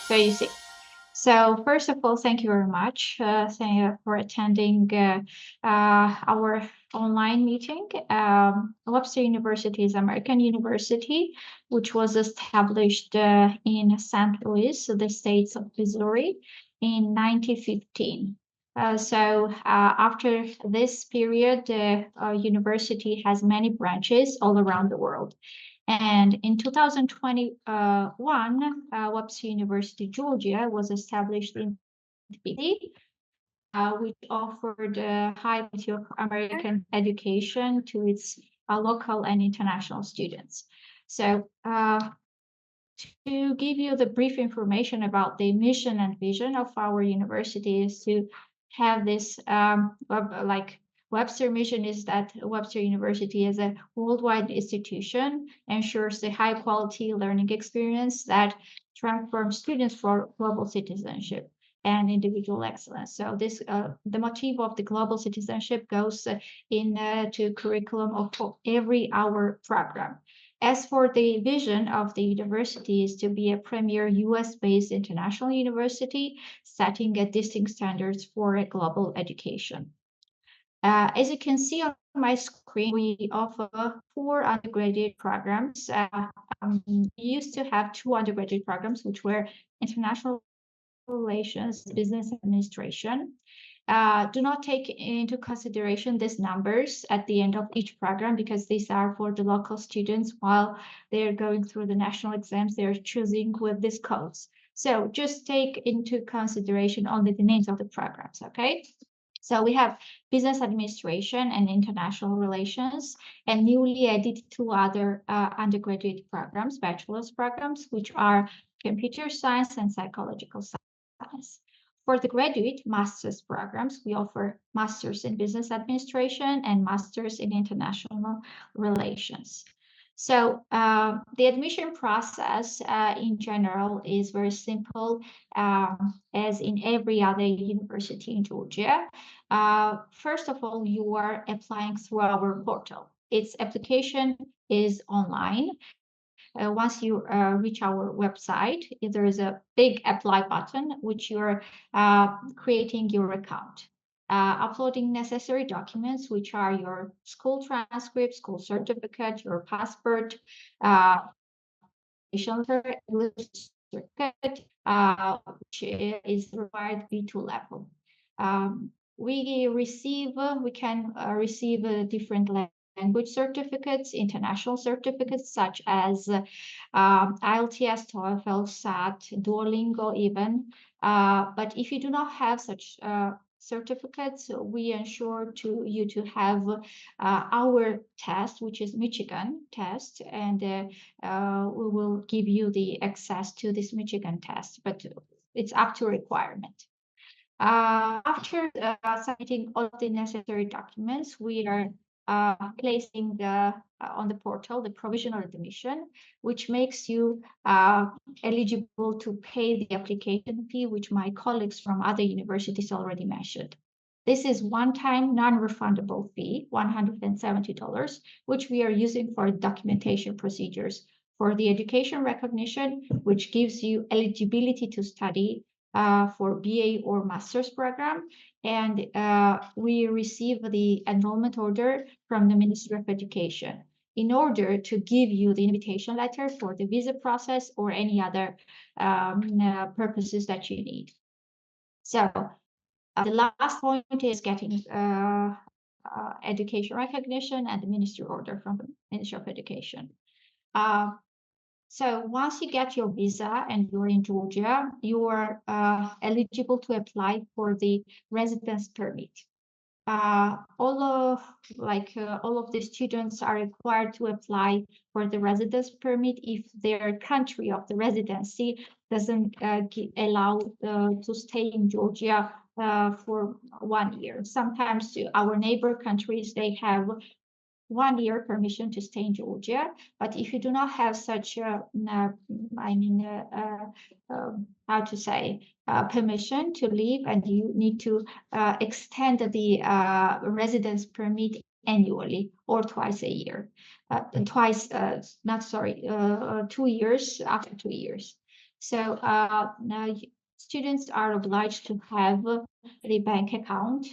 So you see. So first of all, thank you very much thank you for attending our online meeting. Webster University is American university, which was established in St. Louis, the states of Missouri, in 1915. After this period, the university has many branches all around the world. And in 2021, Webster University Georgia was established in Tbilisi, which offered a high quality of American education to its local and international students. So, to give you the brief information about the mission and vision of our university is to have this Webster mission is that Webster University is a worldwide institution, ensures the high quality learning experience that transforms students for global citizenship and individual excellence. So this the motif of the global citizenship goes in to curriculum of every our program. As for the vision of the university is to be a premier US-based international university, setting a distinct standards for a global education. As you can see on my screen, we offer 4 undergraduate programs. We used to have 2 undergraduate programs, which were international relations, business administration. Do not take into consideration these numbers at the end of each program because these are for the local students while they're going through the national exams, they're choosing with these codes. So just take into consideration only the names of the programs, okay? So we have business administration and international relations, and newly added 2 other undergraduate programs, bachelor's programs, which are computer science and psychological science. For the graduate master's programs, we offer master's in business administration and master's in international relations. So the admission process in general is very simple, as in every other university in Georgia. First of all, you are applying through our portal. Its application is online. Once you reach our website, there is a big apply button, which you're creating your account. Uploading necessary documents, which are your school transcript, school certificate, your passport, certificate, which is required B2 level. We can receive different language certificates, international certificates such as IELTS, TOEFL, SAT, Duolingo even. But if you do not have such certificates, we ensure you to have our test, which is Michigan test, and we will give you the access to this Michigan test, but it's up to requirement. After submitting all the necessary documents, we are placing on the portal the provisional admission, which makes you eligible to pay the application fee, which my colleagues from other universities already mentioned. This is one-time non-refundable fee, $170, which we are using for documentation procedures for the education recognition, which gives you eligibility to study for BA or master's program. And we receive the enrollment order from the Ministry of Education in order to give you the invitation letter for the visa process or any other purposes that you need. So the last point is getting education recognition and the ministry order from the Ministry of Education. So once you get your visa and you're in Georgia, you are eligible to apply for the residence permit. All of the students are required to apply for the residence permit if their country of the residency doesn't allow to stay in Georgia for 1 year. Sometimes our neighbor countries, they have 1 year permission to stay in Georgia, but if you do not have such how to say, permission to leave, and you need to extend the residence permit annually or twice a year, 2 years after 2 years. So now students are obliged to have the bank account,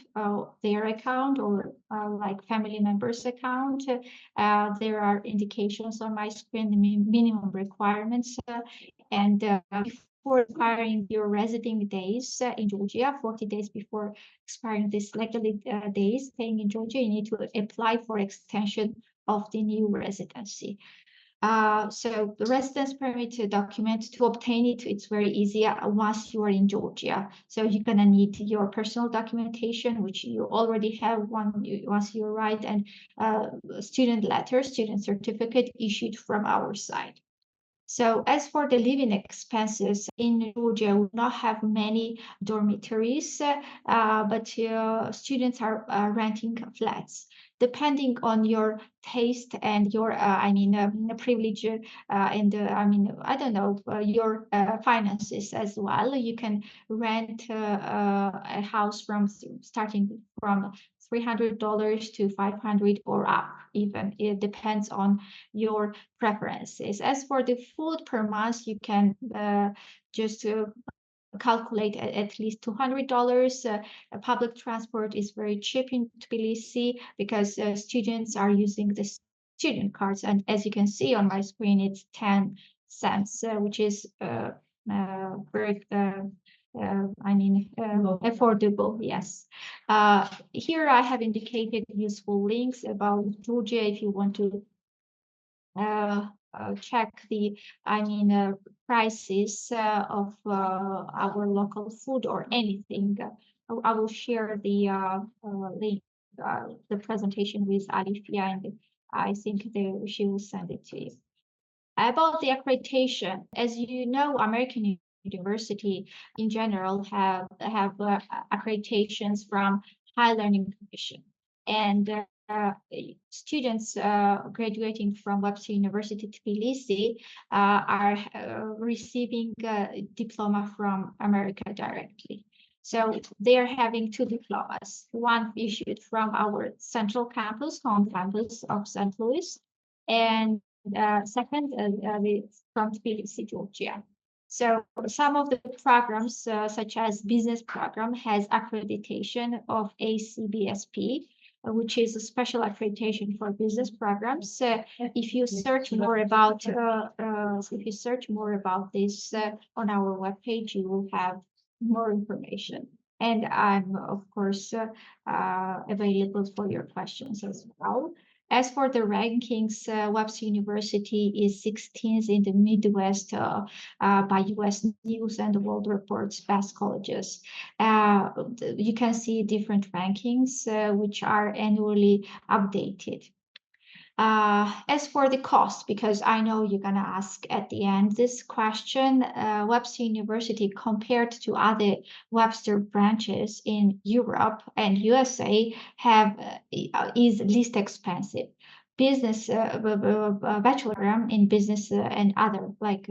their account, or like family members' account. There are indications on my screen, the minimum requirements, and before expiring your residing days in Georgia, 40 days before expiring these legally days staying in Georgia, you need to apply for extension of the new residency. So the residence permit document, to obtain it, it's very easy once you are in Georgia. So you're gonna need your personal documentation, which you already have once you arrived, and student letter, student certificate issued from our side. So as for the living expenses in Georgia, we do not have many dormitories, but students are renting flats. Depending on your taste and your, privilege, and I don't know, your finances as well. You can rent a house from starting from $300 to 500 or up. Even it depends on your preferences. As for the food per month, you can just calculate at least $200. Public transport is very cheap in Tbilisi because students are using the student cards. And as you can see on my screen, it's 10 cents, which is very affordable, yes. Here I have indicated useful links about Georgia if you want to check the, prices of our local food or anything. I will share the link, the presentation with Alifia, and I think she will send it to you. About the accreditation, as you know, American University in general have accreditations from High Learning Commission, and students graduating from Webster University Tbilisi are receiving a diploma from America directly. So they are having two diplomas, one issued from our central campus, home campus of St. Louis, and second, from Tbilisi, Georgia. So some of the programs, such as business program, has accreditation of ACBSP, which is a special accreditation for business programs. If you search more about this on our webpage, you will have more information. And I'm of course available for your questions as well. As for the rankings, Webster University is 16th in the Midwest by US News and World Report's best colleges. You can see different rankings which are annually updated. As for the cost, because I know you're going to ask at the end this question, Webster University compared to other Webster branches in Europe and USA is least expensive. Business bachelor program in business and other, like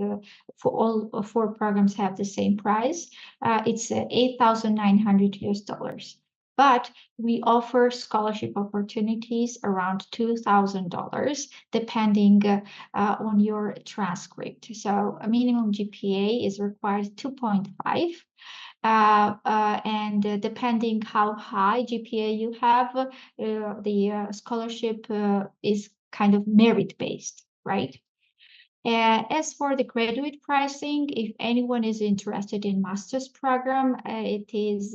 for all four programs have the same price. It's $8,900 US. But we offer scholarship opportunities around $2,000 depending on your transcript. So a minimum GPA is required 2.5. And depending how high GPA you have, the scholarship is kind of merit-based, right? As for the graduate pricing, if anyone is interested in master's program, it is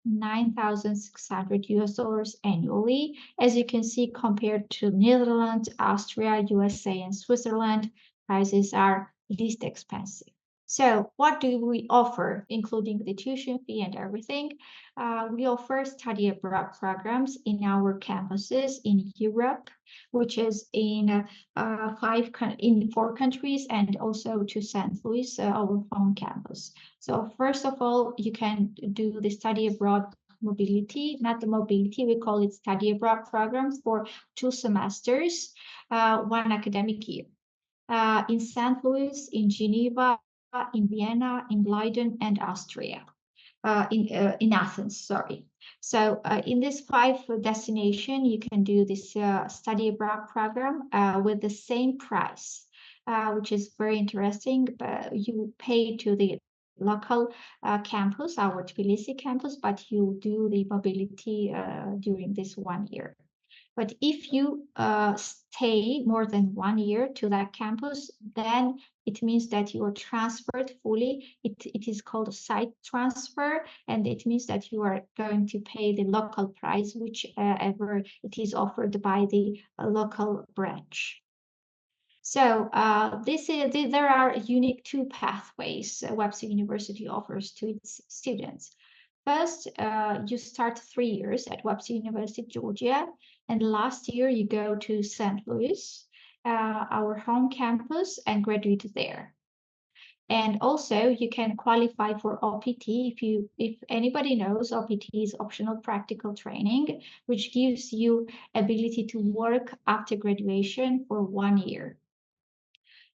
$9,600 US annually. As you can see, compared to Netherlands, Austria, USA, and Switzerland, prices are least expensive. So what do we offer, including the tuition fee and everything? We offer study abroad programs in our campuses in Europe, which is in four countries, and also to St. Louis, our home campus. So first of all, you can do the study abroad mobility, not the mobility, we call it study abroad program for 2 semesters, 1 academic year. In St. Louis, in Geneva, in Vienna, in Leiden, and Austria. In Athens, sorry. So in this 5 destination, you can do this study abroad program with the same price. which is very interesting. But you pay to the local campus, our Tbilisi campus, but you do the mobility during this 1 year. But if you stay more than 1 year to that campus, then it means that you are transferred fully. It is called a site transfer, and it means that you are going to pay the local price, whichever it is offered by the local branch. So there are unique two pathways Webster University offers to its students. First, you start 3 years at Webster University Georgia, and last year you go to St. Louis, our home campus, and graduate there. And also you can qualify for OPT. If anybody knows, OPT is optional practical training, which gives you ability to work after graduation for 1 year.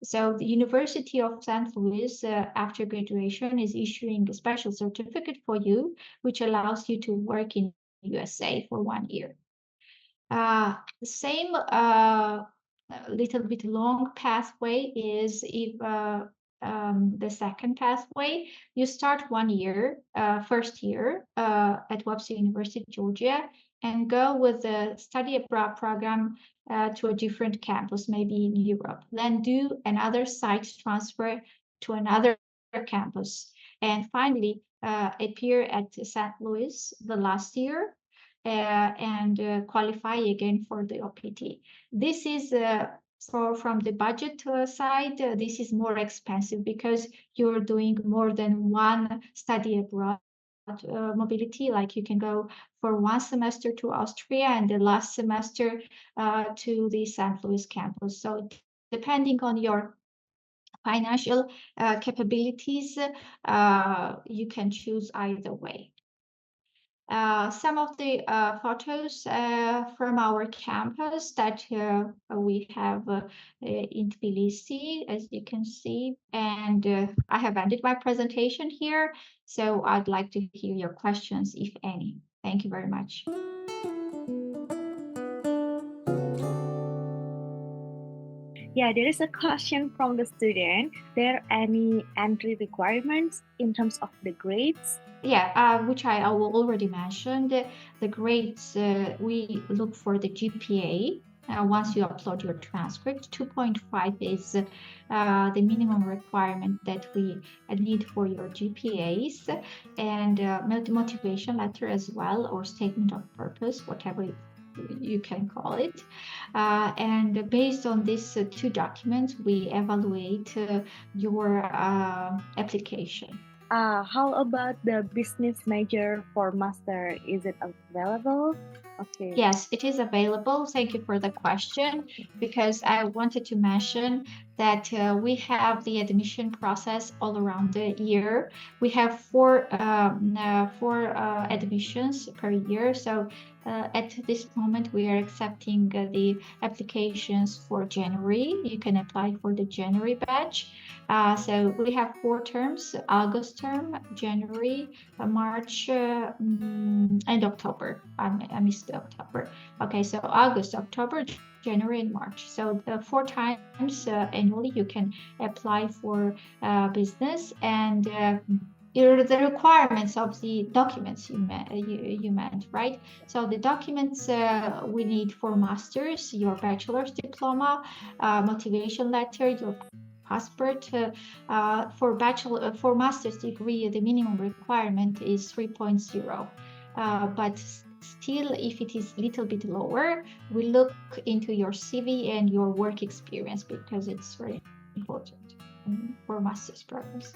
So the University of St. Louis, after graduation, is issuing a special certificate for you, which allows you to work in USA for 1 year. The same little bit long pathway is if the second pathway. You start 1 year, first year at Webster University Georgia, and go with the study abroad program to a different campus, maybe in Europe. Then do another site transfer to another campus, and finally appear at St. Louis the last year and qualify again for the OPT. This is from the budget side, this is more expensive because you're doing more than one study abroad mobility. Like you can go for 1 semester to Austria and the last semester to the St. Louis campus. So depending on your financial capabilities, you can choose either way. Some of the photos from our campus that we have in Tbilisi, as you can see. And I have ended my presentation here, so I'd like to hear your questions, if any. Thank you very much. Yeah, there is a question from the student. There any entry requirements in terms of the grades? Yeah, which I already mentioned. The grades, we look for the GPA. Once you upload your transcript, 2.5 is the minimum requirement that we need for your GPAs, and motivation letter as well, or statement of purpose, whatever you can call it. And based on these two documents, we evaluate your application. How about the business major for master? Is it available? Okay. Yes, it is available. Thank you for the question, because I wanted to mention that we have the admission process all around the year. We have four admissions per year. So at this moment, we are accepting the applications for January. You can apply for the January batch. So we have 4 terms: August term, January, March, and October. I missed October. Okay, so August, October, January, and March. So 4 times annually you can apply for business, and the requirements of the documents you meant, right? So the documents we need for masters: your bachelor's diploma, motivation letter, your passport. For master's degree, the minimum requirement is 3.0. But still, if it is a little bit lower, we look into your CV and your work experience, because it's very important for master's programs.